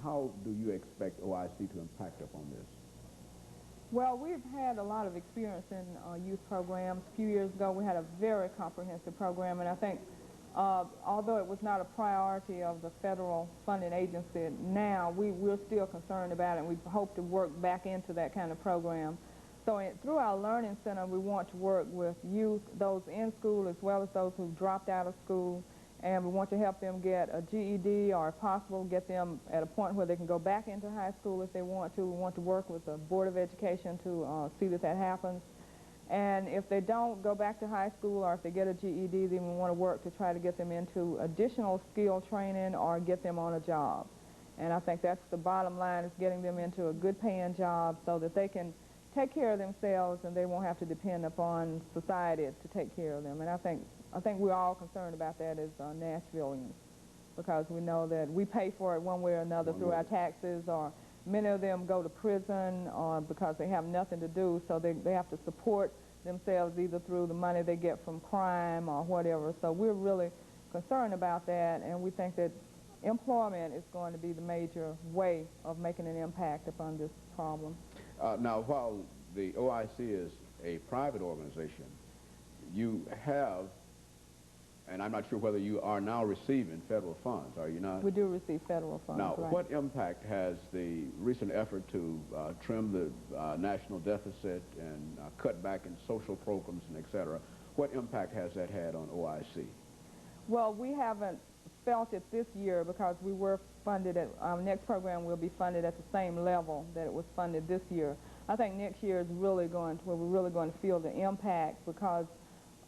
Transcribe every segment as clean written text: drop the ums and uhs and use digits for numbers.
how do you expect OIC to impact upon this? Well, we've had a lot of experience in youth programs. A few years ago, we had a very comprehensive program, and I think although it was not a priority of the federal funding agency, now we're still concerned about it, and we hope to work back into that kind of program. So through our Learning Center, we want to work with youth, those in school as well as those who've dropped out of school, and we want to help them get a GED, or if possible, get them at a point where they can go back into high school if they want to. We want to work with the Board of Education to see that that happens. And if they don't go back to high school, or if they get a GED, then we want to work to try to get them into additional skill training or get them on a job. And I think that's the bottom line, is getting them into a good paying job so that they can take care of themselves and they won't have to depend upon society to take care of them. And I think we're all concerned about that as Nashvillians, because we know that we pay for it one way or another through our taxes, or many of them go to prison because they have nothing to do, so they have to support themselves either through the money they get from crime or whatever. So we're really concerned about that, and we think that employment is going to be the major way of making an impact upon this problem. Now, while the OIC is a private organization, you have, and I'm not sure whether you are now receiving federal funds, are you not? We do receive federal funds. Now, right. What impact has the recent effort to trim the national deficit and cut back in social programs and et cetera, what impact has that had on OIC? Well, we haven't felt it this year because we were funded at, our next program will be funded at the same level that it was funded this year. I think next year is really going to, where we're really going to feel the impact, because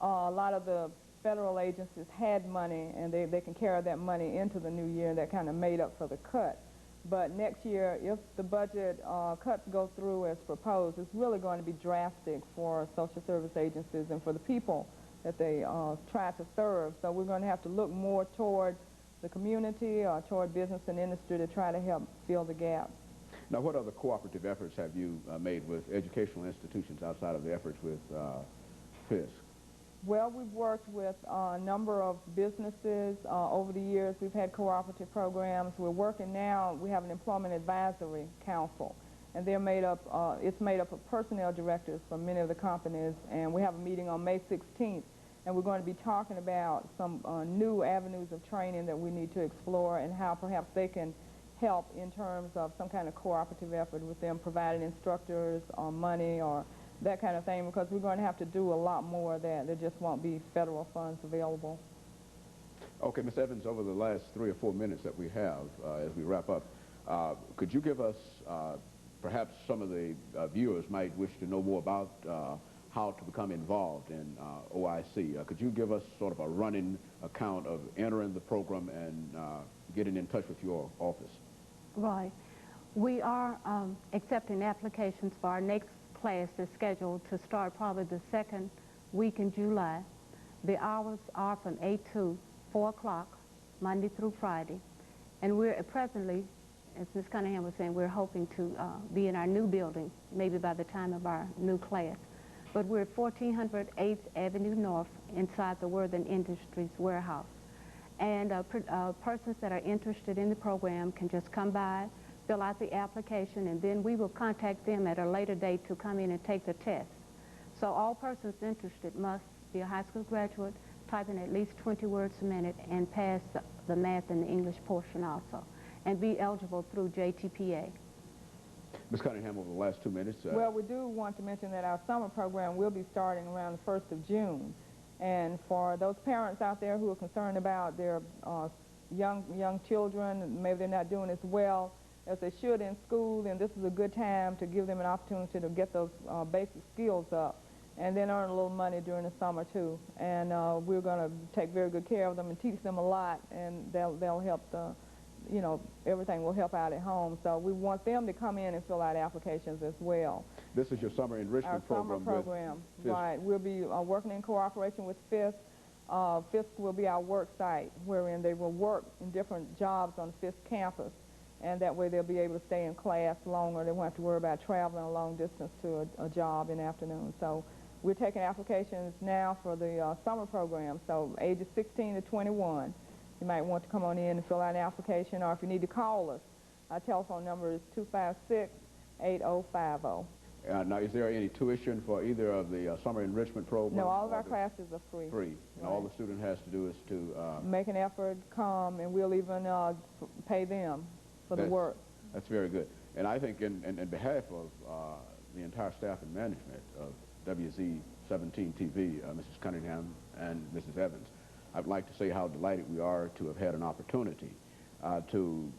a lot of the federal agencies had money and they can carry that money into the new year, and that kind of made up for the cut. But next year, if the budget cuts go through as proposed, it's really going to be drastic for social service agencies and for the people that they try to serve. So we're going to have to look more toward the community or toward business and industry to try to help fill the gap. Now, what other cooperative efforts have you made with educational institutions outside of the efforts with FISC? Well, we've worked with a number of businesses over the years. We've had cooperative programs. We're working now, we have an employment advisory council, and they're made up, it's made up of personnel directors from many of the companies, and we have a meeting on May 16th, and we're going to be talking about some new avenues of training that we need to explore, and how perhaps they can help in terms of some kind of cooperative effort with them providing instructors or money or that kind of thing, because we're going to have to do a lot more of that. There just won't be federal funds available. Okay, Ms. Evans, over the last 3 or 4 minutes that we have as we wrap up, could you give us, perhaps some of the viewers might wish to know more about how to become involved in OIC. Could you give us sort of a running account of entering the program and getting in touch with your office? Right. We are accepting applications for our next class is scheduled to start probably the second week in July. The hours are from 8 to 4 o'clock, Monday through Friday. And we're presently, as Ms. Cunningham was saying, we're hoping to be in our new building, maybe by the time of our new class. But we're at 1400 8th Avenue North inside the Worthing Industries warehouse. And persons that are interested in the program can just come by, fill out the application, and then we will contact them at a later date to come in and take the test. So all persons interested must be a high school graduate, type in at least 20 words a minute, and pass the math and the English portion also, and be eligible through JTPA. Ms. Cunningham, over the last 2 minutes. Well, we do want to mention that our summer program will be starting around the 1st of June. And for those parents out there who are concerned about their young children, maybe they're not doing as well as they should in school, then this is a good time to give them an opportunity to get those basic skills up and then earn a little money during the summer too. And we're going to take very good care of them and teach them a lot, and they'll help you know, everything will help out at home. So we want them to come in and fill out applications as well. This is your summer enrichment program. Our summer program, right. We'll be working in cooperation with FISC. FISC will be our work site, wherein they will work in different jobs on FISC campus, and that way they'll be able to stay in class longer. They won't have to worry about traveling a long distance to a job in the afternoon. So we're taking applications now for the summer program, so ages 16 to 21. You might want to come on in and fill out an application, or if you need to call us, Our telephone number is 256-8050. Now, is there any tuition for either of the summer enrichment programs? No, all of our classes are free. Free. And all the student has to do is to... make an effort, come, and we'll even pay them for the work. That's very good. And I think in behalf of the entire staff and management of WZ17 TV, Mrs. Cunningham and Mrs. Evans, I'd like to say how delighted we are to have had an opportunity to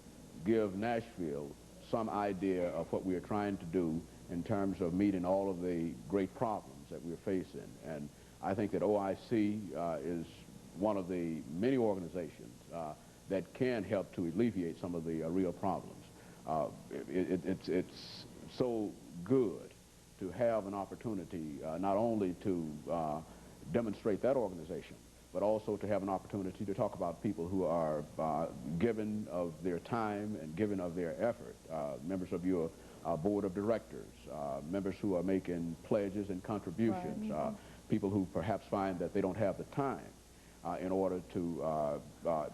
give Nashville some idea of what we are trying to do in terms of meeting all of the great problems that we're facing. And I think that OIC is one of the many organizations that can help to alleviate some of the real problems. It's so good to have an opportunity not only to demonstrate that organization, but also to have an opportunity to talk about people who are given of their time and given of their effort, members of your board of directors, members who are making pledges and contributions, right. People who perhaps find that they don't have the time in order to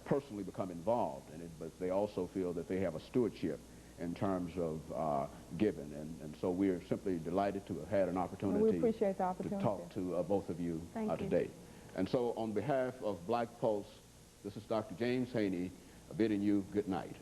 personally become involved in it, but they also feel that they have a stewardship in terms of giving. And so we're simply delighted to have had an opportunity, we appreciate the opportunity to talk to both of you today. And so on behalf of Black Pulse, this is Dr. James Haney bidding you good night.